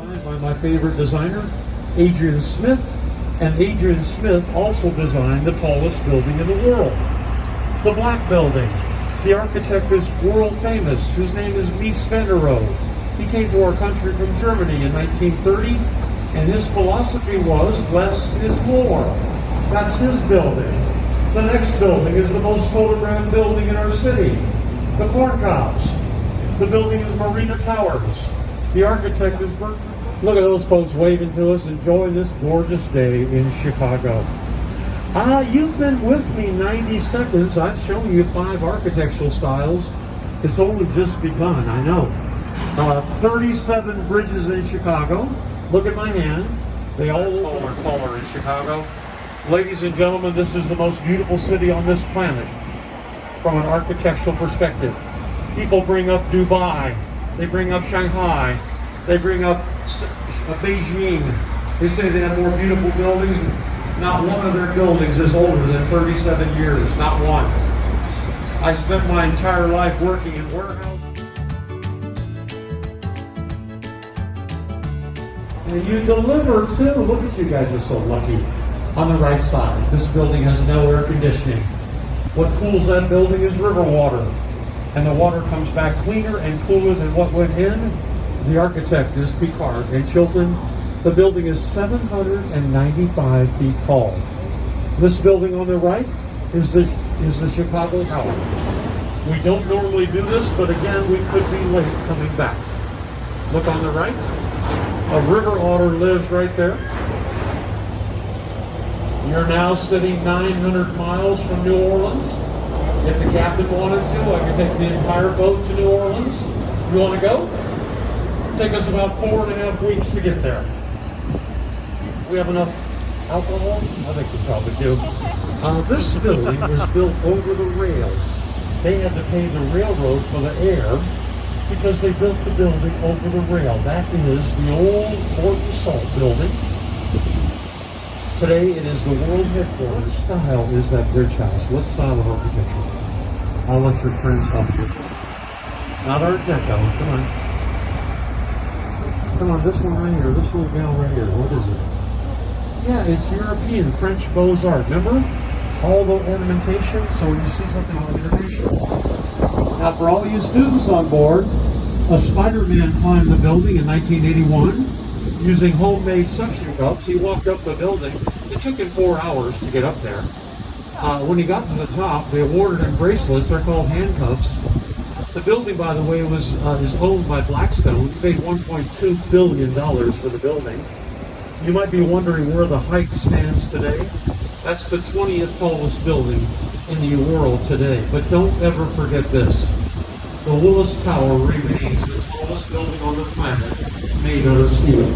designed by my favorite designer, Adrian Smith, and Adrian Smith also designed the tallest building in the world, the Black Building. The architect is world famous. His name is Mies van der Rohe. He came to our country from Germany in 1930, and his philosophy was less is more. That's his building. The next building is the most photographed building in our city, the Corn Cobs. The building is Marina Towers. The architect is Bert. Look at those folks waving to us, enjoying this gorgeous day in Chicago. You've been with me 90 seconds. I've shown you 5 architectural styles. It's only just begun, I know. 37 bridges in Chicago. Look at my hand. They all are taller in Chicago. Ladies and gentlemen, this is the most beautiful city on this planet from an architectural perspective. People bring up Dubai. They bring up Shanghai. They bring up Beijing. They say they have more beautiful buildings. Not one of their buildings is older than 37 years. Not one. I spent my entire life working in warehouses. And you deliver too. Look at you guys, are so lucky. On the right side, this building has no air conditioning. What cools that building is river water. And the water comes back cleaner and cooler than what went in. The architect is Picard in Chilton. The building is 795 feet tall. This building on the right is the Chicago Tower. We don't normally do this, but again, we could be late coming back. Look on the right. A river otter lives right there. You're now sitting 900 miles from New Orleans. If the captain wanted to, I could take the entire boat to New Orleans. You want to go? Take us about 4.5 weeks to get there. We have enough alcohol? I think we probably do. This building is built over the rail. They had to pay the railroad for the air because they built the building over the rail. That is the old Morton Salt building. Today it is the world headquarters. What style is that bridge house? What style of architecture? I'll let your friends help you. Not Art Deco, come on. Come on, this one right here, this little gal right here, what is it? Yeah, it's European, French Beaux-Arts, remember? All the ornamentation, so when you see something on international. Now for all you students on board, a Spider-Man climbed the building in 1981 using homemade suction cups. He walked up the building. It took him 4 hours to get up there. When he got to the top, they awarded him bracelets. They're called handcuffs. The building, by the way, is owned by Blackstone. He paid $1.2 billion for the building. You might be wondering where the height stands today. That's the 20th tallest building in the world today. But don't ever forget this. The Willis Tower remains the tallest building on the planet made out of steel.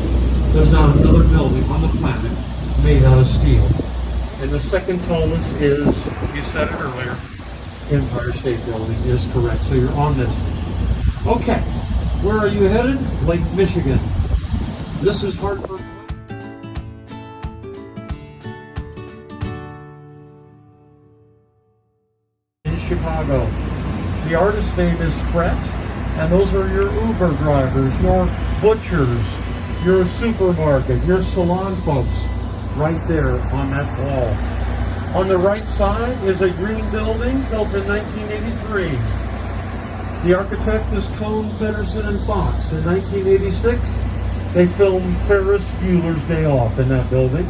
There's not another building on the planet made out of steel. And the second tallest is, you said it earlier, Empire State Building is correct. So you're on this. Okay, where are you headed? Lake Michigan. This is Hartford. In Chicago. The artist's name is Fret, and those are your Uber drivers, your butchers, your supermarket, your salon folks, right there on that wall. On the right side is a green building built in 1983. The architect is Cohn, Pedersen, and Fox. In 1986, they filmed Ferris Bueller's Day Off in that building.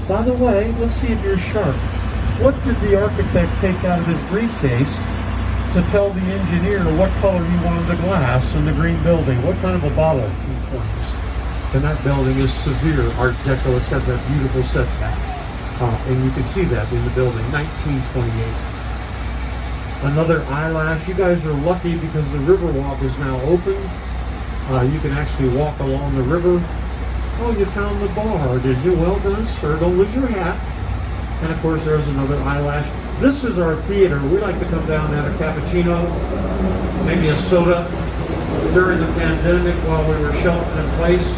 By the way, let's see if you're sharp. What did the architect take out of his briefcase to tell the engineer what color he wanted the glass in the green building? What kind of a bottle? T20s. And that building is severe Art Deco. It's got that beautiful setback. And you can see that in the building, 1928. Another eyelash. You guys are lucky because the Riverwalk is now open. You can actually walk along the river. Oh, you found the bar, did you? Well done, sir. Don't lose your hat. And of course, there's another eyelash. This is our theater. We like to come down and have a cappuccino, maybe a soda. During the pandemic, while we were sheltered in place,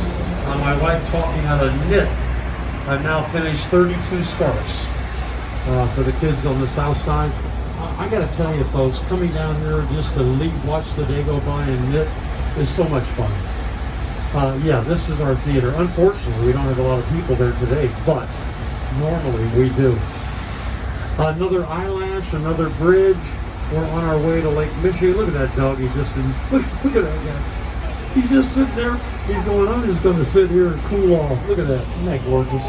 my wife taught me how to knit. I've now finished 32 scarves for the kids on the south side. I got to tell you, folks, coming down here just to watch the day go by and knit is so much fun. Yeah, this is our theater. Unfortunately, we don't have a lot of people there today, but normally we do. Another eyelash, another bridge. We're on our way to Lake Michigan. Look at that dog. Look at that guy. He's just sitting there. He's going, I'm just going to sit here and cool off. Look at that. Isn't that gorgeous?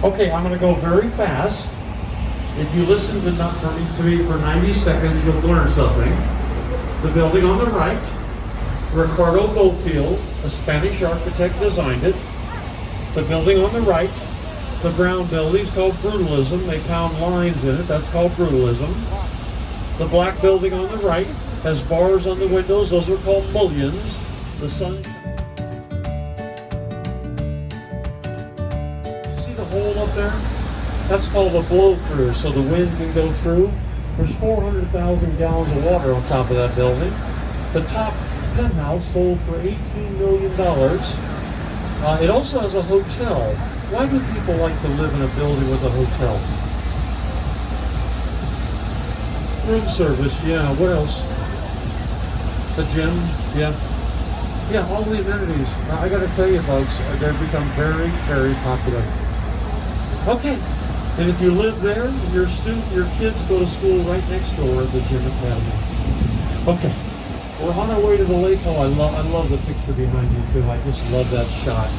Okay, I'm going to go very fast. If you listen to me for 90 seconds, you'll learn something. The building on the right, Ricardo Goldfield, a Spanish architect, designed it. The building on the right, the brown building, is called Brutalism. They pound lines in it. That's called Brutalism. The black building on the right has bars on the windows. Those are called mullions. The sun. See the hole up there? That's called a blow-through, so the wind can go through. There's 400,000 gallons of water on top of that building. The top penthouse sold for $18 million. It also has a hotel. Why do people like to live in a building with a hotel? Room service, yeah. What else? The gym, yeah. Yeah, all the amenities. I gotta tell you, folks, they've become very, very popular. Okay. And if you live there, your kids go to school right next door at the Gym Academy. Okay, we're on our way to the lake. Oh, I love the picture behind you too. I just love that shot.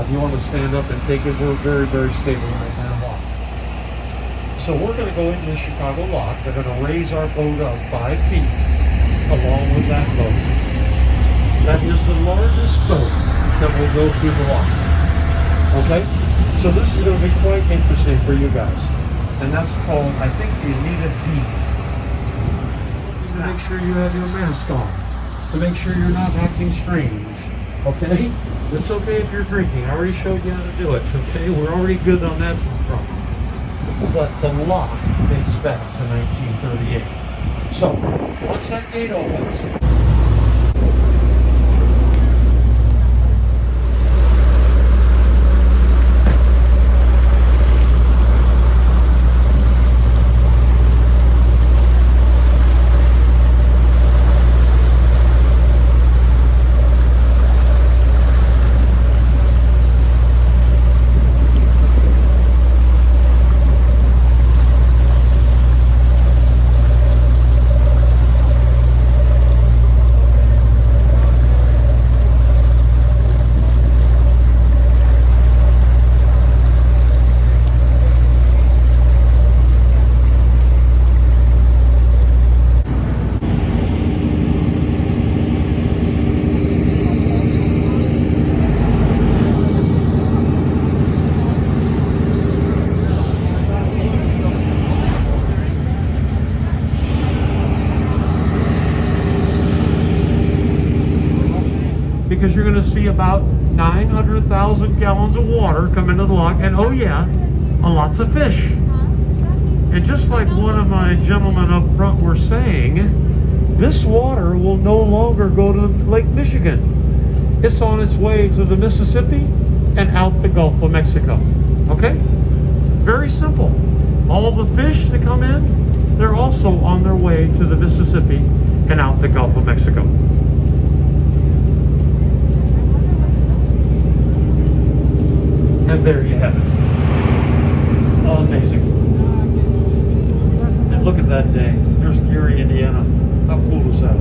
If you want to stand up and take it, we're very, very stable right now. So we're going to go into the Chicago Lock. They're going to raise our boat up 5 feet along with that boat. That is the largest boat that will go through the lock. Okay? So this is going to be quite interesting for you guys. And that's called, I think, the Anita D. To make sure you have your mask on. To make sure you're not acting strange. Okay? It's okay if you're drinking. I already showed you how to do it. Okay? We're already good on that front. But the lock dates back to 1938. So, once that gate opens, because you're going to see about 900,000 gallons of water come into the lock, and oh yeah, lots of fish. And just like one of my gentlemen up front were saying, this water will no longer go to Lake Michigan. It's on its way to the Mississippi and out the Gulf of Mexico. Okay? Very simple. All the fish that come in, they're also on their way to the Mississippi and out the Gulf of Mexico. And there you have it. Oh, amazing. And look at that day. There's Gary, Indiana. How cool is that?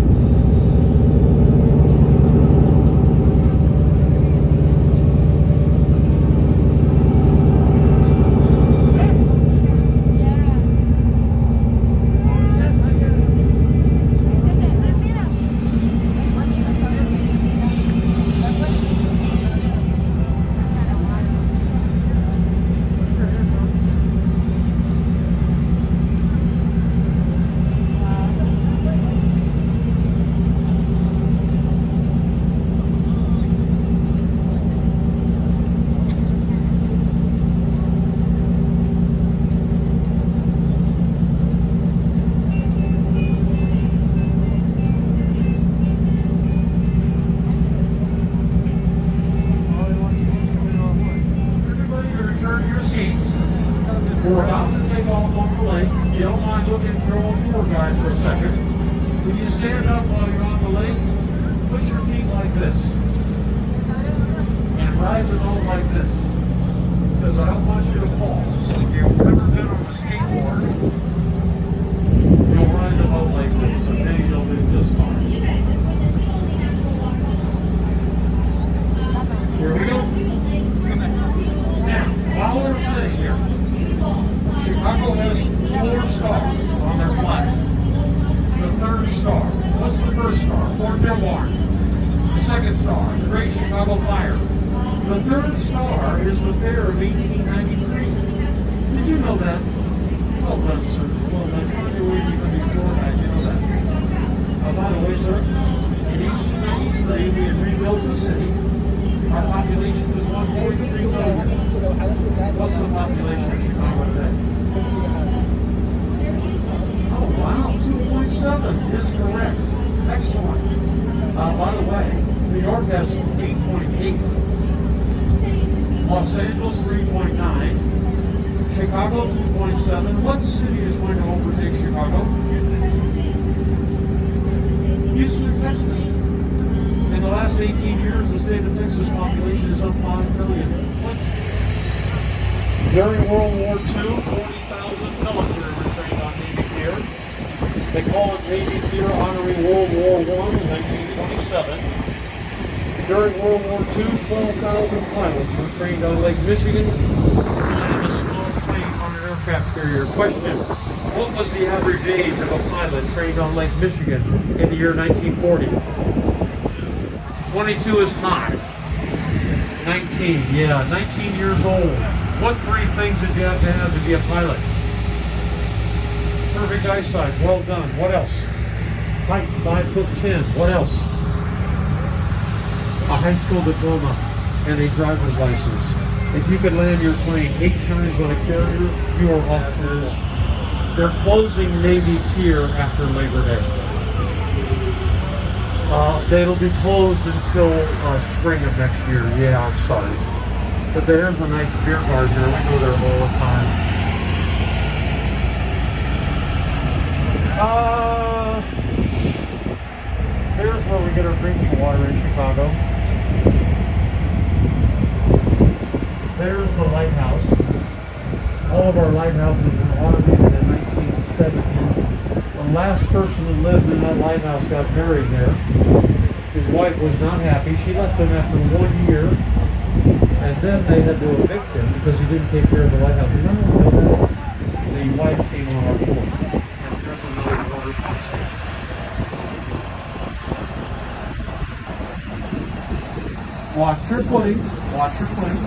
We're about to take off on the lake. If you don't mind looking at your old tour guide for a second. When you stand up while you're on the lake, push your feet like this. and ride the boat like this. Because I don't want you to fall. So if you've ever been on a skateboard, you'll ride the boat like this, and then you'll do just fine. Here we go. Now, while we're sitting here, Chicago has 4 stars on their flag. The 3rd star. What's the 1st star? Fort Dearborn. The 2nd star, the Great Chicago Fire. The 3rd star is the fair of 1893. Did you know that? Well done, sir. Well done. How do you even before that? You know that? By the way, sir, in 1893 we had rebuilt the city. Our population was 1.3 million. What's the population of Chicago today? Oh, wow. 2.7 is correct. Excellent. By the way, New York has 8.8. Los Angeles 3.9. Chicago 2.7. What city is going to overtake Chicago? Houston, Texas. In the last 18 years, the state of Texas population is up 5 million. During World War II, 40,000 military were trained on Navy Pier. They call it Navy Pier honoring World War I in 1927. During World War II, 12,000 pilots were trained on Lake Michigan and a small plane on an aircraft carrier. Question: what was the average age of a pilot trained on Lake Michigan in the year 1940? 22 is high. 19, yeah, 19 years old. What 3 things did you have to be a pilot? Perfect eyesight, well done. What else? Height, 5'10". What else? A high school diploma and a driver's license. If you could land your plane 8 times on a carrier, you are off cruise. They're closing Navy Pier after Labor Day. They'll be closed until spring of next year. Yeah, I'm sorry. But there's a nice beer garden there. We go there all the time. Here's where we get our drinking water in Chicago. There's the lighthouse. All of our lighthouses were automated in 1970. The last person who lived in that lighthouse got buried there. His wife was not happy. She left him after 1 year. And then they had to evict him because he didn't take care of the lighthouse. And not only that, the wife came on our shore. And there's another water pump station. Watch your footing. Watch your footing.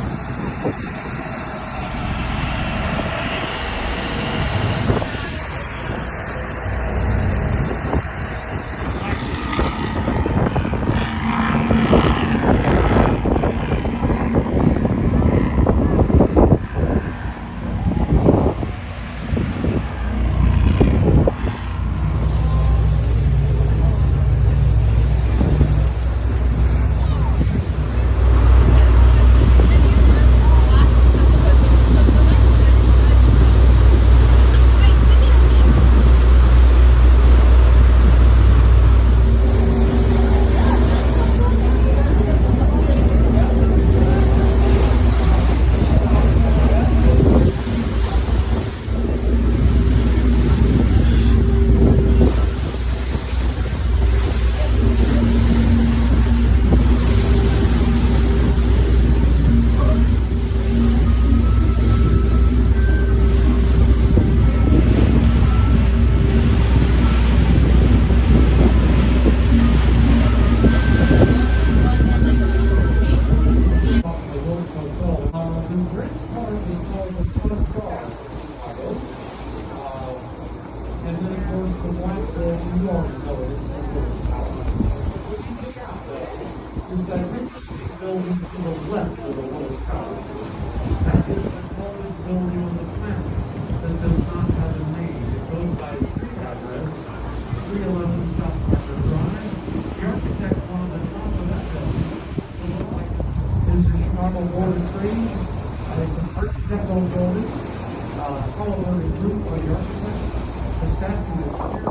Is that interesting building to the left of the lowest tower? That is the tallest building on the planet that does not have a name. It goes by a street address, 311 South Parker Drive. The architect on the top of that building is the Chicago Board of Trade. It's an architectural building, followed by the group by the architect. The statue is here.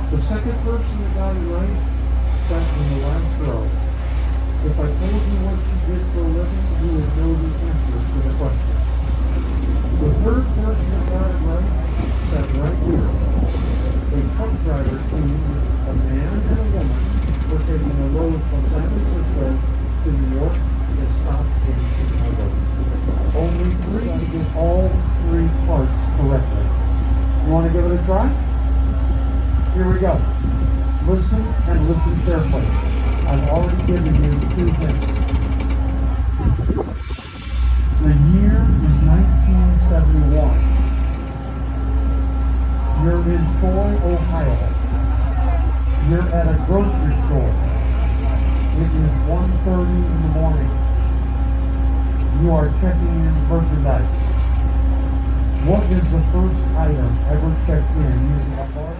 The second person that got it right sat in the last row. If I told you what she did for a living, you would know the answer to the question. The third person that got it right sat right here. A truck driver team, a man and a woman, were taking a load from San Francisco to New York and stopped in Chicago. Only 3 did all 3 parts correctly. You want to give it a try? Here we go. Listen and listen carefully. I've already given you 2 hints. The year is 1971. You're in Troy, Ohio. You're at a grocery store. It is 1:30 in the morning. You are checking in merchandise. What is the first item ever checked in using a card?